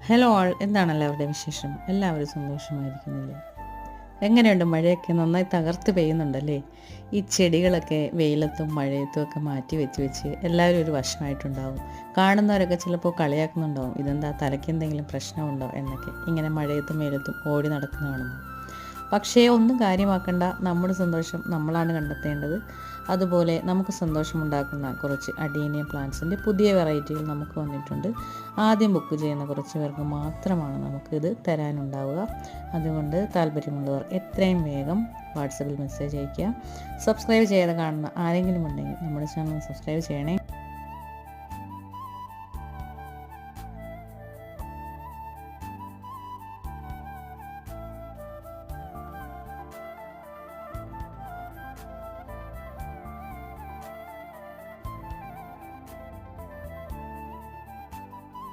Hello ആൾ, എന്താണ് എല്ലാവരുടെയും വിശേഷം? എല്ലാവരും സന്തോഷമായിരിക്കുന്നില്ലേ? എങ്ങനെയുണ്ട്? മഴയൊക്കെ നന്നായി തകർത്ത് പെയ്യുന്നുണ്ടല്ലേ? ഈ ചെടികളൊക്കെ വെയിലത്തും മഴയത്തും ഒക്കെ മാറ്റി വെച്ച് എല്ലാവരും ഒരു വശമായിട്ടുണ്ടാവും. കാണുന്നവരൊക്കെ ചിലപ്പോൾ കളിയാക്കുന്നുണ്ടാവും, ഇതെന്താ തലയ്ക്ക് എന്തെങ്കിലും പ്രശ്നമുണ്ടോ എന്നൊക്കെ, ഇങ്ങനെ മഴയത്തും വെയിലത്തും ഓടി നടക്കുന്നതാണെന്ന്. പക്ഷേ ഒന്നും കാര്യമാക്കണ്ട, നമ്മുടെ സന്തോഷം നമ്മളാണ് കണ്ടെത്തേണ്ടത്. അതുപോലെ നമുക്ക് സന്തോഷമുണ്ടാക്കുന്ന കുറച്ച് അഡീനിയം പ്ലാന്റ്സിൻ്റെ പുതിയ വെറൈറ്റികൾ നമുക്ക് വന്നിട്ടുണ്ട്. ആദ്യം ബുക്ക് ചെയ്യുന്ന കുറച്ച് പേർക്ക് മാത്രമാണ് നമുക്കിത് തരാനുണ്ടാവുക. അതുകൊണ്ട് താല്പര്യമുള്ളവർ എത്രയും വേഗം വാട്സപ്പിൽ മെസ്സേജ് അയയ്ക്കുക. സബ്സ്ക്രൈബ് ചെയ്യാതെ കാണുന്ന ആരെങ്കിലും ഉണ്ടെങ്കിൽ നമ്മുടെ ചാനൽ സബ്സ്ക്രൈബ് ചെയ്യണേ.